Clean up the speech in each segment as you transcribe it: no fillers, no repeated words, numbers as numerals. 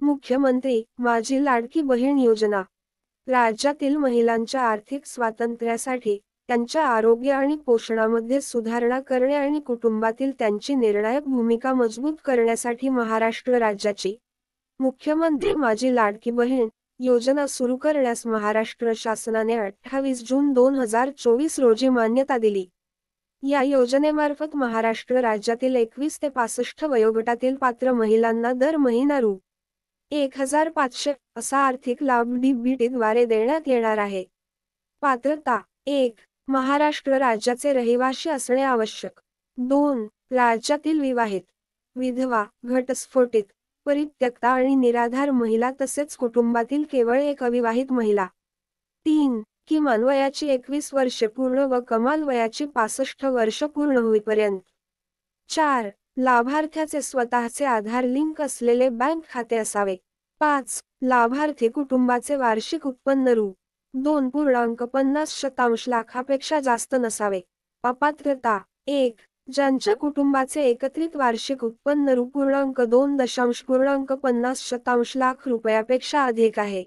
मुख्यमंत्री माझी लाडकी बहीण योजना राज्यातील महिलांच्या आर्थिक स्वातंत्र्यासाठी, त्यांच्या आरोग्य आणि पोषणामध्ये सुधारणा करणे आणि कुटुंबातील त्यांची निर्णायक भूमिका मजबूत करण्यासाठी महाराष्ट्र राज्याची मुख्यमंत्री माझी लाडकी बहीण योजना सुरू करण्यास महाराष्ट्र शासनाने 28 जून 2024 रोजी मान्यता दिली. या योजनेमार्फत महाराष्ट्र राज्यातील 21 ते 65 वयोगटातील पात्र महिलांना दर महिना रु. 1500 असा आर्थिक लाभ डीबीटीद्वारे देण्यात येणार आहे. पात्रता: 1. महाराष्ट्र राज्याचे रहिवासी असणे आवश्यक. 2. राज्यातील विवाहित, विधवा, घटस्फोटित, परित्यक्ता आणि निराधार महिला तसेच कुटुंबातील केवळ एक अविवाहित महिला. 3. किमान वयाची 21 वर्षे पूर्ण व कमाल वयाची 65 वर्ष पूर्ण होईपर्यंत. 4. लाभार्थ्याचे स्वतःचे आधार लिंक असलेले बँक खाते असावे. 5. लाभार्थी कुटुंबाचे वार्षिक उत्पन्न रु. 2.50 लाखापेक्षा जास्त नसावे. अपात्रता: 1. ज्यांच्या कुटुंबाचे एकत्रित वार्षिक उत्पन्न रु. 2.50 लाख रुपयापेक्षा अधिक आहे.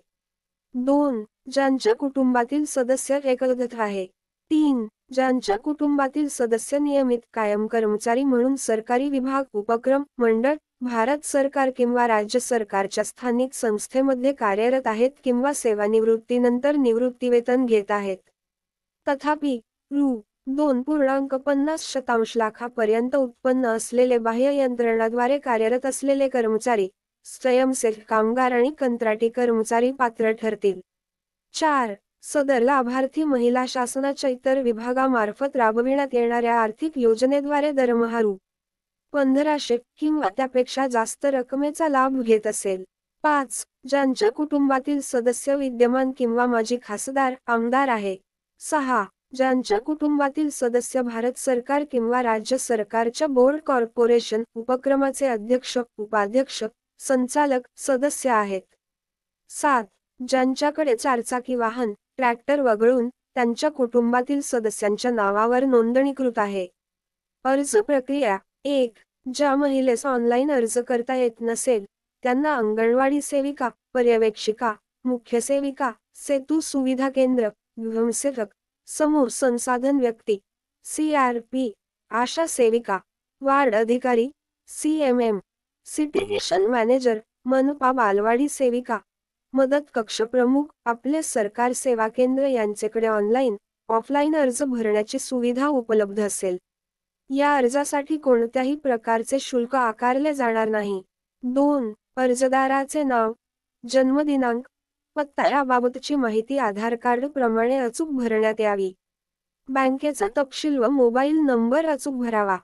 2. ज्यांच्या कुटुंबातील सदस्य एकत्रित आहे. 3. ज्यांच्या कुटुंबातील सदस्य नियमित कायम कर्मचारी म्हणून सरकारी विभाग, उपक्रम, मंडळ, भारत सरकार किंवा राज्य सरकारच्या स्थानिक संस्थेमध्ये कार्यरत आहेत किंवा सेवानिवृत्तीनंतर निवृत्तीवेतन घेत आहेत. तथापि, रु. 2.50 लाखापर्यंत उत्पन्न असलेले बाह्य यंत्रणाद्वारे कार्यरत असलेले कर्मचारी, स्वयंसेवक कामगार आणि कंत्राटी कर्मचारी पात्र ठरतील. 4. सदर लाभार्थी महिला शासनाच्या इतर विभागामार्फत राबविण्यात येणाऱ्या आर्थिक योजनेद्वारे दरमहा रु. 1500 किंवा त्यापेक्षा जास्त रकमेचा लाभ घेत असेल. 5. ज्यांच्या कुटुंबातील सदस्य विद्यमान किंवा माजी खासदार, आमदार आहे. 6. ज्यांच्या कुटुंबातील सदस्य भारत सरकार किंवा राज्य सरकारच्या बोर्ड, कॉर्पोरेशन, उपक्रमाचे अध्यक्ष, उपाध्यक्ष, संचालक, सदस्य आहेत. 7. ज्यांच्याकडे चारचाकी वाहन, ट्रॅक्टर वगळून त्यांच्या कुटुंबातील सदस्यांच्या नावावर नोंदणीकृत आहे. अर्ज प्रक्रिया: 1. ज्या महिलेस ऑनलाईन अर्ज करता येत नसेल, त्यांना अंगणवाडी सेविका, पर्यवेक्षिका, मुख्य सेविका, सेतू सुविधा केंद्र, ग्रामसेवक, समूह संसाधन व्यक्ती, CRP, आशा सेविका, वार्ड अधिकारी, CMM, सिटी मॅनेजर, मनपा बालवाडी सेविका, मदत कक्ष प्रमुख, आपले सरकार सेवा केंद्र यांच्याकडे ऑनलाईन, ऑफलाईन अर्ज भरण्याची सुविधा उपलब्ध असेल. या अर्जासाठी कोणत्याही प्रकारचे शुल्क आकारले जाणार नाही. 2. अर्जदाराचे नाव, जन्मदिनांक, पत्ता याबाबतची माहिती आधार कार्ड प्रमाणे अचूक भरण्यात यावी. बँकेचा तपशील व मोबाईल नंबर अचूक भरावा.